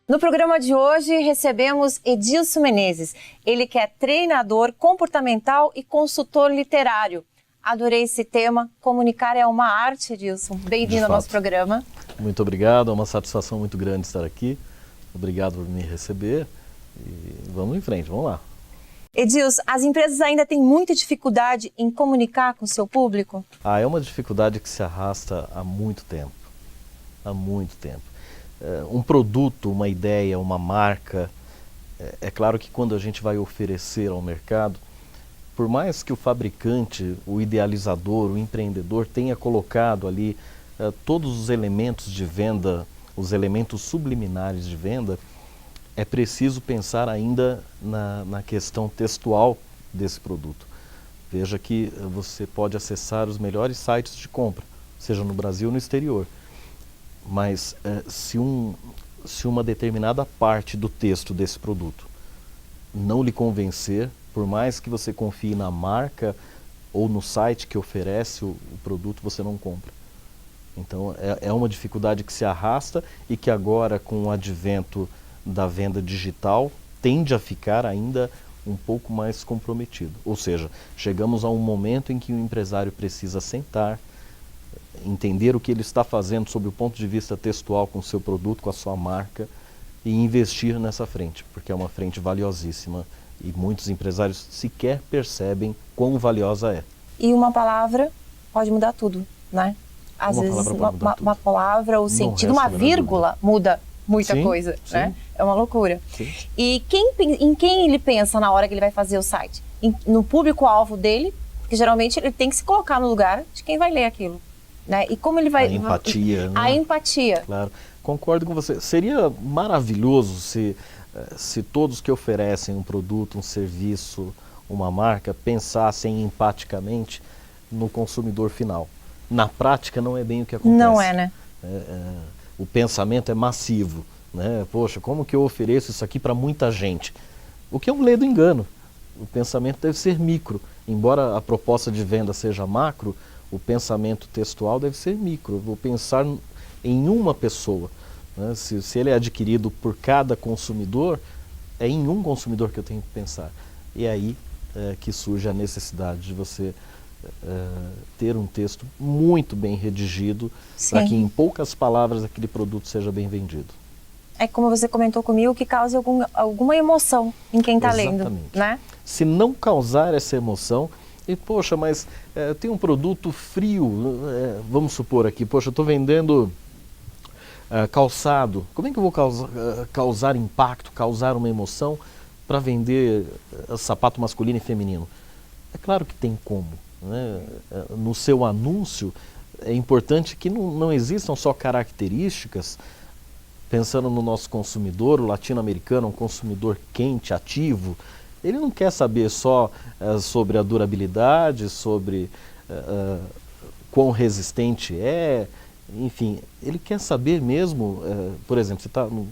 No programa de hoje recebemos Edilson Menezes. Ele que é treinador comportamental e consultor literário. Adorei esse tema. Comunicar é uma arte, Edilson. Bem-vindo ao nosso programa. Muito obrigado, é uma satisfação muito grande estar aqui. Obrigado por me receber e vamos em frente, vamos lá. Edilson, as empresas ainda têm muita dificuldade em comunicar com o seu público? É uma dificuldade que se arrasta há muito tempo. Há muito tempo. Um produto, uma ideia, uma marca, é claro que quando a gente vai oferecer ao mercado, por mais que o fabricante, o idealizador, o empreendedor tenha colocado ali todos os elementos de venda, os elementos subliminares de venda, é preciso pensar ainda na questão textual desse produto. Veja que você pode acessar os melhores sites de compra, seja no Brasil ou no exterior. Mas se uma determinada parte do texto desse produto não lhe convencer, por mais que você confie na marca ou no site que oferece o produto, você não compra. Então é uma dificuldade que se arrasta e que agora, com o advento da venda digital, tende a ficar ainda um pouco mais comprometido. Ou seja, chegamos a um momento em que o empresário precisa sentar, entender o que ele está fazendo sob o ponto de vista textual com o seu produto, com a sua marca, e investir nessa frente, porque é uma frente valiosíssima e muitos empresários sequer percebem quão valiosa é. E uma palavra pode mudar tudo, né? Às vezes uma palavra, o sentido, uma vírgula muda muita coisa, né? É uma loucura. Sim. E em quem ele pensa na hora que ele vai fazer o site? No público-alvo dele, porque geralmente ele tem que se colocar no lugar de quem vai ler aquilo. Né? E como ele vai... A empatia. A empatia. Claro, concordo com você. Seria maravilhoso se todos que oferecem um produto, um serviço, uma marca, pensassem empaticamente no consumidor final. Na prática não é bem o que acontece. Não é, né? O pensamento é massivo, né? Poxa, como que eu ofereço isso aqui para muita gente? O que é um ledo engano. O pensamento deve ser micro. Embora a proposta de venda seja macro, o pensamento textual deve ser micro. Eu vou pensar em uma pessoa. Né? Se ele é adquirido por cada consumidor, é em um consumidor que eu tenho que pensar. E é aí que surge a necessidade de você ter um texto muito bem redigido, para que em poucas palavras aquele produto seja bem vendido. É como você comentou comigo, que cause alguma emoção em quem está lendo, né? Se não causar essa emoção, e poxa, mas tem um produto frio, vamos supor aqui, poxa, eu estou vendendo calçado, como é que eu vou causar impacto, causar uma emoção para vender sapato masculino e feminino? É claro que tem como. Né? No seu anúncio, é importante que não existam só características, pensando no nosso consumidor, o latino-americano, um consumidor quente, ativo. Ele não quer saber só sobre a durabilidade, sobre quão resistente é, enfim, ele quer saber mesmo, por exemplo, você está num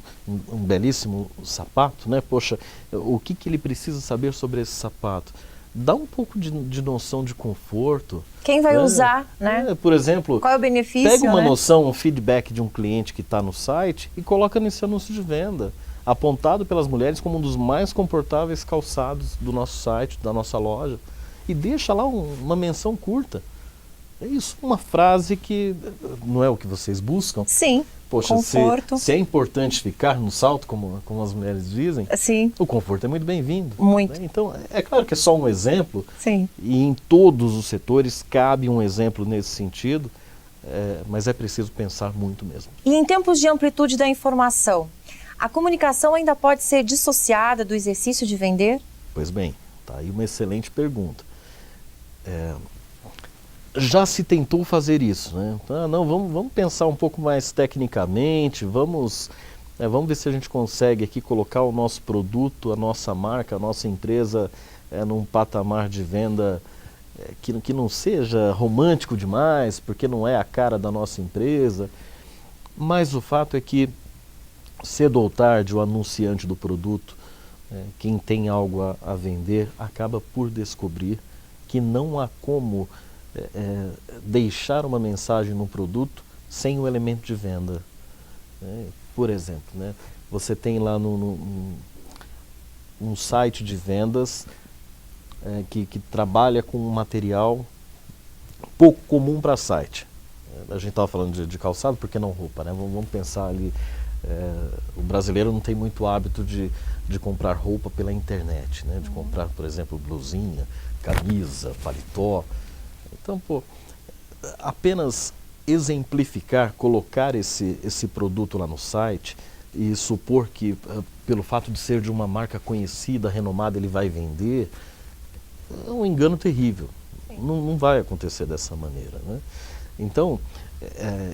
belíssimo sapato, né? Poxa, o que ele precisa saber sobre esse sapato? Dá um pouco de noção de conforto. Quem vai usar, né? Por exemplo, qual é o benefício, pega uma né? noção, um feedback de um cliente que está no site e coloca nesse anúncio de venda, apontado pelas mulheres como um dos mais confortáveis calçados do nosso site, da nossa loja, e deixa lá uma menção curta. É isso, uma frase que não é o que vocês buscam. Sim. Poxa, conforto. Se é importante ficar no salto, como as mulheres dizem, sim, o conforto é muito bem-vindo. Muito. Né? Então, é claro que é só um exemplo, sim, e em todos os setores cabe um exemplo nesse sentido, mas é preciso pensar muito mesmo. E em tempos de amplitude da informação, a comunicação ainda pode ser dissociada do exercício de vender? Pois bem, tá aí uma excelente pergunta. Já se tentou fazer isso, né? Não, vamos pensar um pouco mais tecnicamente, vamos ver se a gente consegue aqui colocar o nosso produto, a nossa marca, a nossa empresa num patamar de venda que não seja romântico demais, porque não é a cara da nossa empresa. Mas o fato é que, cedo ou tarde, o anunciante do produto, quem tem algo a vender, acaba por descobrir que não há como deixar uma mensagem no produto sem o elemento de venda. Por exemplo, né? você tem lá um site de vendas que trabalha com um material pouco comum para site. A gente estava falando de calçado, por que não roupa, né? Vamos pensar ali, o brasileiro não tem muito hábito de comprar roupa pela internet, né? De comprar, por exemplo, blusinha, camisa, paletó. Então, apenas exemplificar, colocar esse produto lá no site e supor que, pelo fato de ser de uma marca conhecida, renomada, ele vai vender, é um engano terrível. Não vai acontecer dessa maneira, né? Então,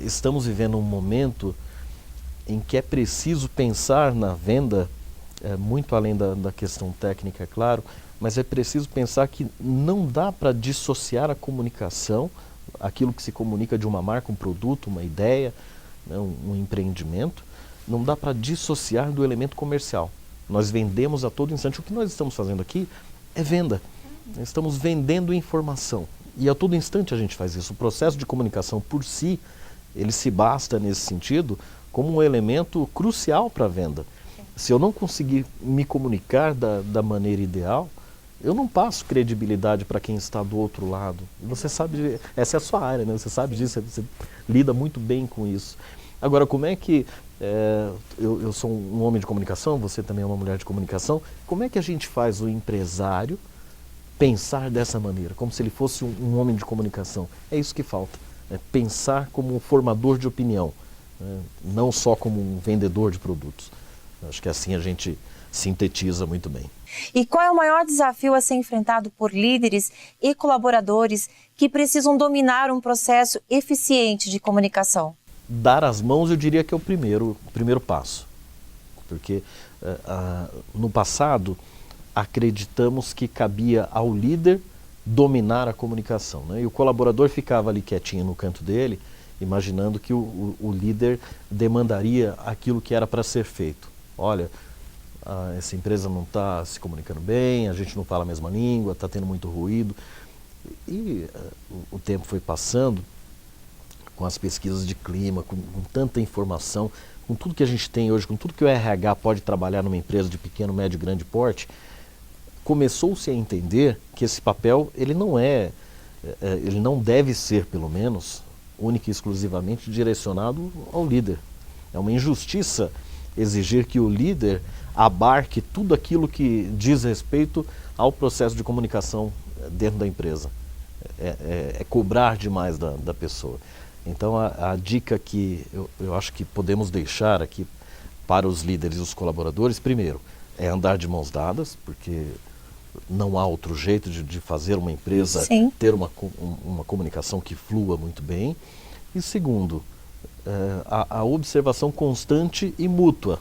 estamos vivendo um momento em que é preciso pensar na venda, muito além da questão técnica, é claro, mas é preciso pensar que não dá para dissociar a comunicação, aquilo que se comunica de uma marca, um produto, uma ideia, né, um empreendimento, não dá para dissociar do elemento comercial. Nós vendemos a todo instante. O que nós estamos fazendo aqui é venda. Estamos vendendo informação. E a todo instante a gente faz isso. O processo de comunicação por si, ele se basta nesse sentido como um elemento crucial para a venda. Se eu não conseguir me comunicar da maneira ideal, eu não passo credibilidade para quem está do outro lado. Você sabe, essa é a sua área, né? Você sabe disso, você lida muito bem com isso. Agora, como é que, eu sou um homem de comunicação, você também é uma mulher de comunicação, como é que a gente faz o empresário pensar dessa maneira, como se ele fosse um homem de comunicação? É isso que falta, pensar como um formador de opinião, não só como um vendedor de produtos. Acho que assim a gente sintetiza muito bem. E qual é o maior desafio a ser enfrentado por líderes e colaboradores que precisam dominar um processo eficiente de comunicação? Dar as mãos, eu diria que é o primeiro passo. Porque no passado, acreditamos que cabia ao líder dominar a comunicação, né? E o colaborador ficava ali quietinho no canto dele, imaginando que o líder demandaria aquilo que era para ser feito. Olha, essa empresa não está se comunicando bem, a gente não fala a mesma língua, está tendo muito ruído. E o tempo foi passando, com as pesquisas de clima, com tanta informação, com tudo que a gente tem hoje, com tudo que o RH pode trabalhar numa empresa de pequeno, médio e grande porte, começou-se a entender que esse papel, ele não deve ser, pelo menos, única e exclusivamente direcionado ao líder. É uma injustiça exigir que o líder abarque tudo aquilo que diz respeito ao processo de comunicação dentro da empresa. É cobrar demais da pessoa. Então a dica que eu acho que podemos deixar aqui para os líderes e os colaboradores, primeiro, é andar de mãos dadas, porque não há outro jeito de fazer uma empresa ter uma comunicação que flua muito bem. E segundo, a observação constante e mútua.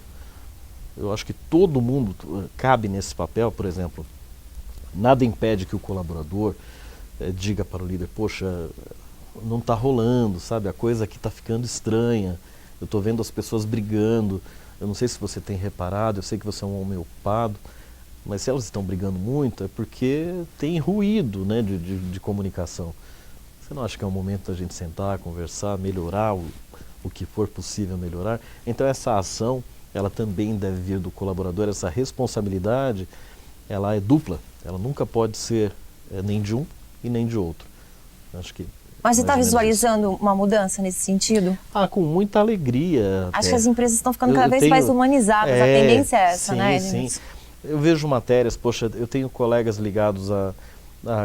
Eu acho que todo mundo cabe nesse papel. Por exemplo, nada impede que o colaborador diga para o líder: poxa, não está rolando, sabe? A coisa aqui está ficando estranha, eu estou vendo as pessoas brigando, eu não sei se você tem reparado, eu sei que você é um homem ocupado, mas se elas estão brigando muito é porque tem ruído, né, de comunicação. Você não acha que é um momento da gente sentar, conversar, melhorar o que for possível melhorar? Então essa ação, ela também deve vir do colaborador. Essa responsabilidade, ela é dupla, ela nunca pode ser nem de um e nem de outro. Acho que mas você está visualizando uma mudança nesse sentido? Com muita alegria. Acho que as empresas estão ficando cada vez mais humanizadas, a tendência é essa, sim, né? Sim. Eu vejo matérias, poxa, eu tenho colegas ligados a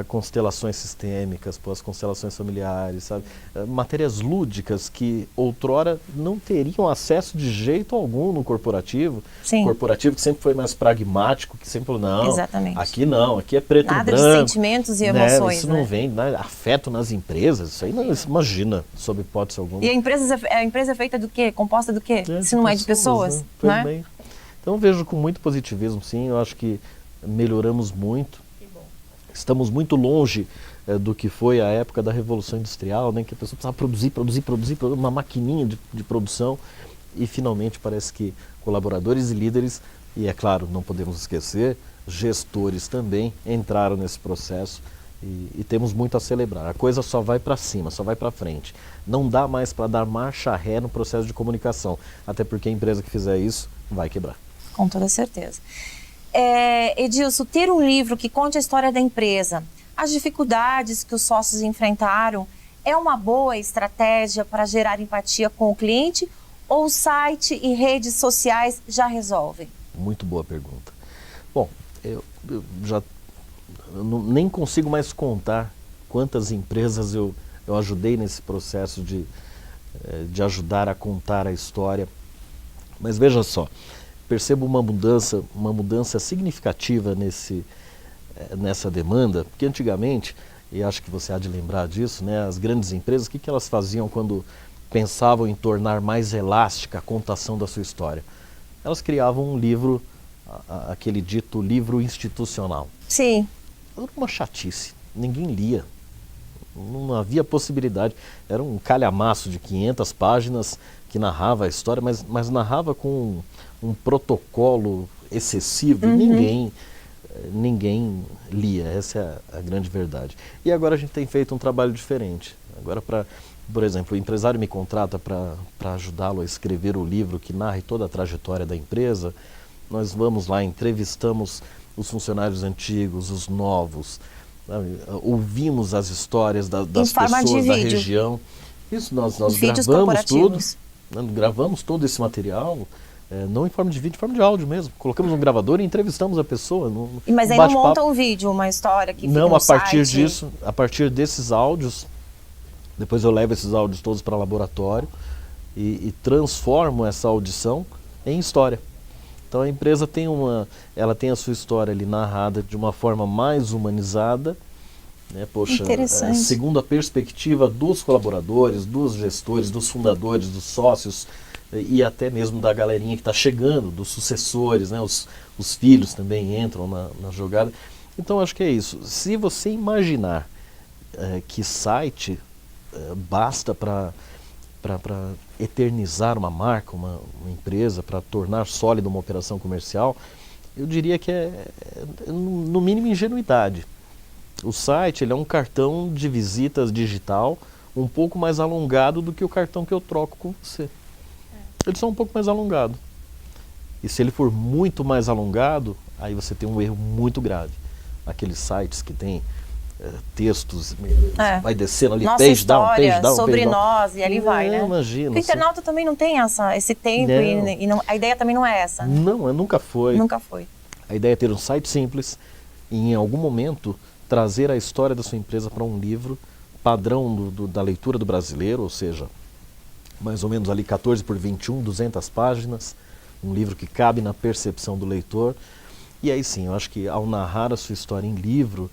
constelações sistêmicas, as constelações familiares, sabe? Matérias lúdicas que outrora não teriam acesso de jeito algum no corporativo. Sim. Corporativo que sempre foi mais pragmático, que sempre falou, não, exatamente, aqui é preto e branco. Nada de sentimentos e emoções, isso não vem, né? Afeto nas empresas, isso aí não, imagina, sob hipótese alguma. E a empresa é feita do quê? Composta do quê? Se não é de pessoas, né? Bem. Então eu vejo com muito positivismo, sim, eu acho que melhoramos muito. Estamos muito longe do que foi a época da Revolução Industrial, né, que a pessoa precisava produzir, uma maquininha de produção, e finalmente parece que colaboradores e líderes, e é claro, não podemos esquecer, gestores também entraram nesse processo e temos muito a celebrar. A coisa só vai para cima, só vai para frente. Não dá mais para dar marcha ré no processo de comunicação, até porque a empresa que fizer isso, vai quebrar. Com toda certeza. Edilson, ter um livro que conte a história da empresa, as dificuldades que os sócios enfrentaram, é uma boa estratégia para gerar empatia com o cliente ou o site e redes sociais já resolvem? Muito boa pergunta. Bom, eu nem consigo mais contar quantas empresas eu ajudei nesse processo de ajudar a contar a história. Mas veja só, percebo uma mudança significativa nessa demanda, porque antigamente, e acho que você há de lembrar disso, né, as grandes empresas, o que elas faziam quando pensavam em tornar mais elástica a contação da sua história? Elas criavam um livro, aquele dito livro institucional. Sim. Era uma chatice, ninguém lia, não havia possibilidade. Era um calhamaço de 500 páginas que narrava a história, mas narrava com um protocolo excessivo. Ninguém lia, essa é a grande verdade. E agora a gente tem feito um trabalho diferente. Agora, por exemplo, o empresário me contrata para ajudá-lo a escrever o livro que narre toda a trajetória da empresa. Nós vamos lá, entrevistamos os funcionários antigos, os novos, sabe? Ouvimos as histórias das pessoas da região. Isso nós gravamos todo esse material, não em forma de vídeo, em forma de áudio mesmo. Colocamos um gravador e entrevistamos a pessoa. Mas aí não monta um vídeo, uma história que fica no site? A partir desses áudios, depois eu levo esses áudios todos para o laboratório e transformo essa audição em história. Então a empresa ela tem a sua história ali narrada de uma forma mais humanizada, né? Poxa, segundo a perspectiva dos colaboradores, dos gestores, dos fundadores, dos sócios e até mesmo da galerinha que está chegando, dos sucessores, né? Os filhos também entram na jogada. Então acho que é isso. Se você imaginar que site basta para eternizar uma marca, uma empresa, para tornar sólida uma operação comercial, eu diria que é no mínimo ingenuidade. O site ele é um cartão de visitas digital um pouco mais alongado do que o cartão que eu troco com você. Ele só é um pouco mais alongado. E se ele for muito mais alongado, aí você tem um erro muito grave. Aqueles sites que tem textos, vai descendo ali, nossa page down, sobre nós, e ali vai, né? Imagina. O internauta também não tem esse tempo, e a ideia também não é essa. Né? Não, nunca foi. Nunca foi. A ideia é ter um site simples e em algum momento trazer a história da sua empresa para um livro padrão da leitura do brasileiro, ou seja, mais ou menos ali 14 por 21, 200 páginas, um livro que cabe na percepção do leitor. E aí sim, eu acho que ao narrar a sua história em livro,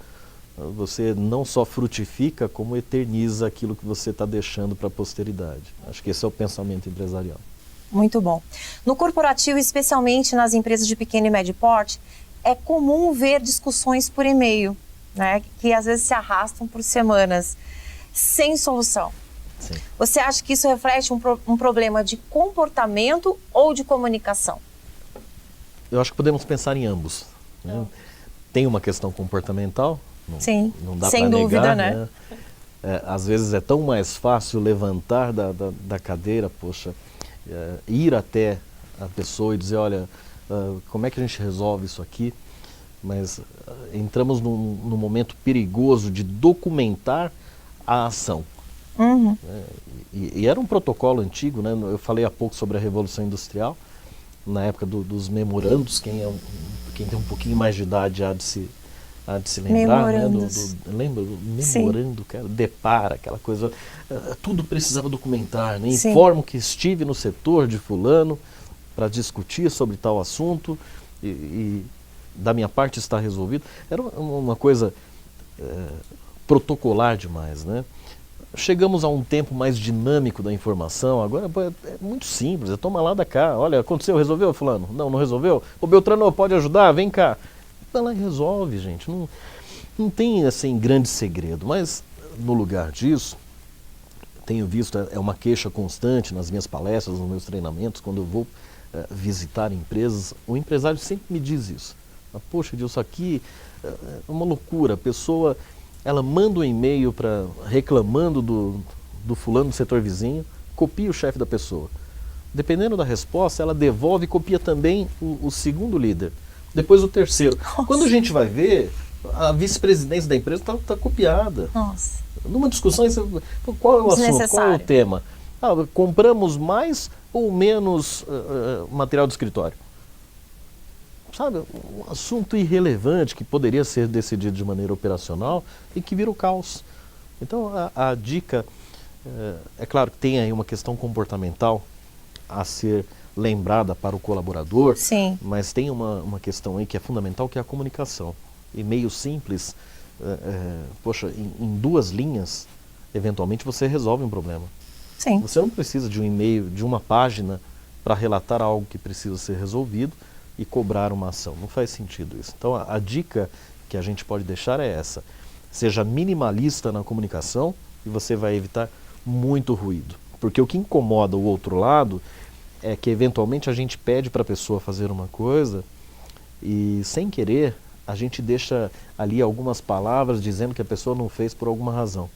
você não só frutifica, como eterniza aquilo que você está deixando para a posteridade. Acho que esse é o pensamento empresarial. Muito bom. No corporativo, especialmente nas empresas de pequeno e médio porte, é comum ver discussões por e-mail, né, que às vezes se arrastam por semanas, sem solução. Sim. Você acha que isso reflete um problema de comportamento ou de comunicação? Eu acho que podemos pensar em ambos. Né? Tem uma questão comportamental, sim, não dá sem para dúvida, negar, né? Às vezes é tão mais fácil levantar da cadeira, poxa, ir até a pessoa e dizer, olha, como é que a gente resolve isso aqui? Mas entramos num momento perigoso de documentar a ação. E era um protocolo antigo, né? Eu falei há pouco sobre a Revolução Industrial, na época dos memorandos, quem tem um pouquinho mais de idade há de se lembrar, né? Lembra do memorando, cara, depara, aquela coisa, tudo precisava documentar, né? Informo que estive no setor de fulano para discutir sobre tal assunto e da minha parte está resolvido. Era uma coisa protocolar demais, né? Chegamos a um tempo mais dinâmico da informação, agora é muito simples, toma lá da cá, olha, aconteceu, resolveu, fulano? Não resolveu? Ô Beltrano, pode ajudar? Vem cá. Vai lá e resolve, gente. Não tem, assim, grande segredo, mas no lugar disso, tenho visto, é uma queixa constante nas minhas palestras, nos meus treinamentos, quando eu vou visitar empresas, o empresário sempre me diz isso. Poxa, isso aqui é uma loucura, a pessoa... Ela manda um e-mail reclamando do fulano do setor vizinho, copia o chefe da pessoa. Dependendo da resposta, ela devolve e copia também o segundo líder, depois o terceiro. Nossa. Quando a gente vai ver, a vice-presidência da empresa está copiada. Nossa. Numa discussão, qual é o assunto, qual é o tema? Compramos mais ou menos material de escritório? Sabe, um assunto irrelevante que poderia ser decidido de maneira operacional e que vira o caos. Então, a dica, é claro que tem aí uma questão comportamental a ser lembrada para o colaborador, Sim. mas tem uma questão aí que é fundamental, que é a comunicação. E-mail simples, poxa, em 2 linhas, eventualmente você resolve um problema. Sim. Você não precisa de um e-mail, de uma página, para relatar algo que precisa ser resolvido e cobrar uma ação. Não faz sentido isso. Então, a dica que a gente pode deixar é essa. Seja minimalista na comunicação e você vai evitar muito ruído. Porque o que incomoda o outro lado é que, eventualmente, a gente pede para a pessoa fazer uma coisa e, sem querer, a gente deixa ali algumas palavras dizendo que a pessoa não fez por alguma razão.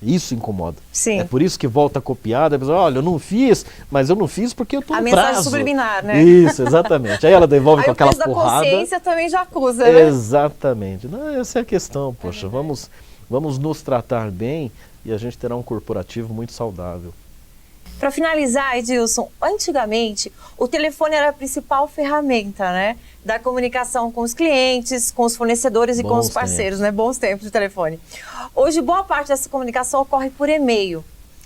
Isso incomoda. Sim. É por isso que volta copiada, a pessoa, olha, eu não fiz, mas eu não fiz porque eu estou no prazo. A mensagem subliminar, né? Isso, exatamente. Aí ela devolve Aí com aquela o peso porrada. da consciência também já acusa, né? Exatamente. Não, essa é a questão, poxa, vamos nos tratar bem e a gente terá um corporativo muito saudável. Para finalizar, Edilson, antigamente o telefone era a principal ferramenta, né, da comunicação com os clientes, com os fornecedores e com os parceiros, né? Bons tempos de telefone. Hoje, boa parte dessa comunicação ocorre por e-mail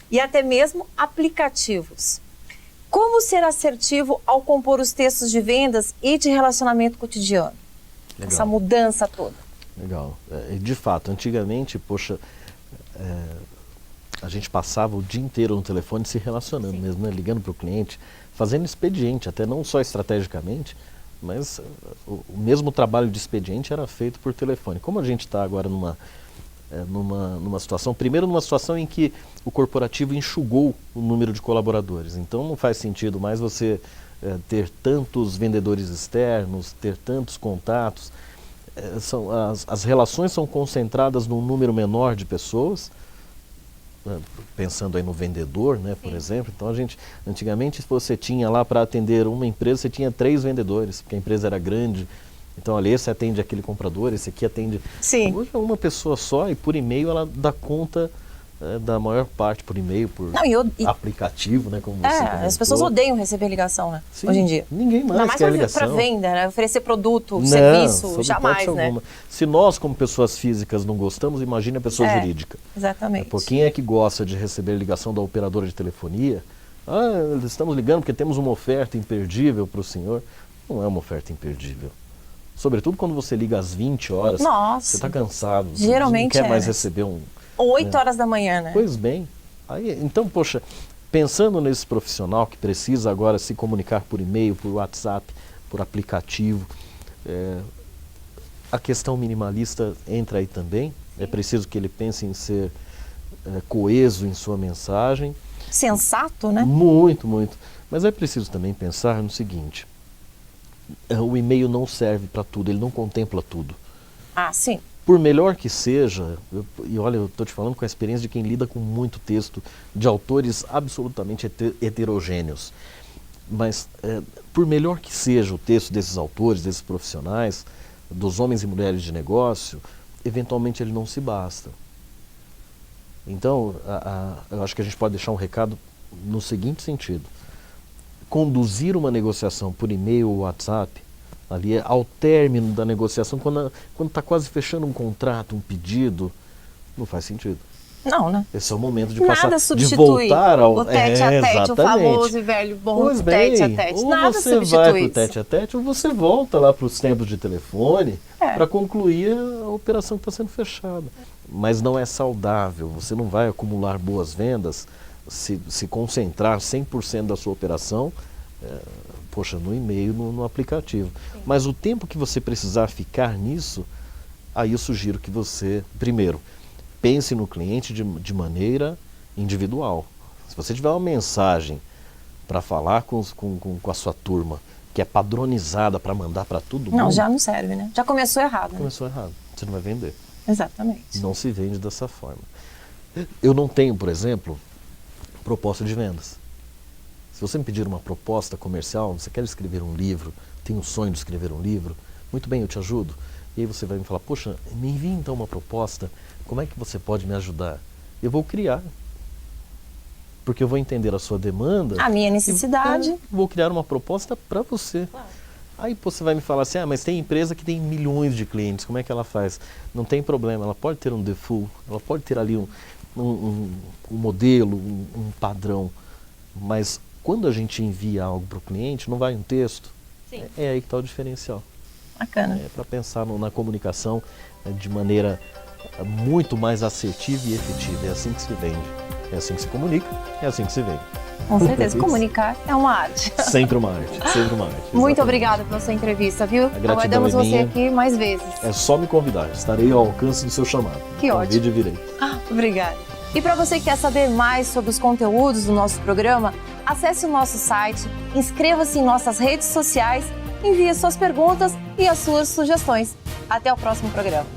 e até mesmo aplicativos. Como ser assertivo ao compor os textos de vendas e de relacionamento cotidiano? Legal. Essa mudança toda. Legal. De fato, antigamente, poxa, a gente passava o dia inteiro no telefone se relacionando mesmo, né? Ligando para o cliente, fazendo expediente, até não só estrategicamente, mas o mesmo trabalho de expediente era feito por telefone. Como a gente está agora numa situação, primeiro numa situação em que o corporativo enxugou o número de colaboradores, então não faz sentido mais você ter tantos vendedores externos, ter tantos contatos, as relações são concentradas num número menor de pessoas, pensando aí no vendedor, né, por exemplo. Então, antigamente, se você tinha lá para atender uma empresa, você tinha 3 vendedores, porque a empresa era grande. Então, ali esse atende aquele comprador, esse aqui atende... Sim. Hoje é uma pessoa só e por e-mail ela dá conta da maior parte, por e-mail, por aplicativo, né, como você comentou. As pessoas odeiam receber ligação, né, Sim, hoje em dia. ninguém mais quer ligação. Para venda, né, oferecer produto, não, serviço, jamais, né? Alguma. Se nós, como pessoas físicas, não gostamos, imagine a pessoa jurídica. Exatamente. Por quem é que gosta de receber ligação da operadora de telefonia? Estamos ligando porque temos uma oferta imperdível para o senhor. Não é uma oferta imperdível. Sobretudo quando você liga às 20 horas, Nossa, você está cansado, geralmente você não quer mais receber um... 8 horas da manhã, né? Pois bem. Então, poxa, pensando nesse profissional que precisa agora se comunicar por e-mail, por WhatsApp, por aplicativo, a questão minimalista entra aí também. É preciso que ele pense em ser coeso em sua mensagem. Sensato, né? Muito, muito. Mas é preciso também pensar no seguinte: o e-mail não serve para tudo, ele não contempla tudo. Ah, sim. Por melhor que seja, e olha, eu estou te falando com a experiência de quem lida com muito texto de autores absolutamente heterogêneos, mas por melhor que seja o texto desses autores, desses profissionais, dos homens e mulheres de negócio, eventualmente ele não se basta. Então, eu acho que a gente pode deixar um recado no seguinte sentido: conduzir uma negociação por e-mail ou WhatsApp, ali ao término da negociação, quando está quase fechando um contrato, um pedido, não faz sentido. Não, né? Esse é o momento de Nada passar, substitui de voltar ao... o tete-a-tete, o famoso e velho bom tete-a-tete. Nada você substitui vai para o isso. tete-a-tete ou você volta lá para os tempos de telefone para concluir a operação que está sendo fechada. Mas não é saudável, você não vai acumular boas vendas, se concentrar 100% da sua operação poxa, no e-mail, no aplicativo. Sim. Mas o tempo que você precisar ficar nisso, aí eu sugiro que você, primeiro, pense no cliente de maneira individual. Se você tiver uma mensagem para falar com a sua turma, que é padronizada para mandar para todo mundo... Não, já não serve, né? Já começou errado. Começou errado. Você não vai vender. Exatamente. Não se vende dessa forma. Eu não tenho, por exemplo, proposta de vendas. Se você me pedir uma proposta comercial, você quer escrever um livro, tem um sonho de escrever um livro, muito bem, eu te ajudo. E aí você vai me falar, poxa, me envie então uma proposta, como é que você pode me ajudar? Eu vou criar. Porque eu vou entender a sua demanda. A minha necessidade. E vou criar uma proposta para você. Claro. Aí você vai me falar assim, mas tem empresa que tem milhões de clientes, como é que ela faz? Não tem problema, ela pode ter um default, ela pode ter ali um modelo, um padrão, mas quando a gente envia algo para o cliente, não vai um texto. Sim. É aí que está o diferencial. Bacana. É para pensar na comunicação de maneira muito mais assertiva e efetiva. É assim que se vende, é assim que se comunica, é assim que se vende. Com certeza, comunicar é uma arte. Sempre uma arte, sempre uma arte. Exatamente. Muito obrigada pela sua entrevista, viu? Aguardamos você aqui mais vezes. É só me convidar, estarei ao alcance do seu chamado. Que ótimo. Convide e virei. Obrigada. E para você que quer saber mais sobre os conteúdos do nosso programa, acesse o nosso site, inscreva-se em nossas redes sociais, envie suas perguntas e as suas sugestões. Até o próximo programa.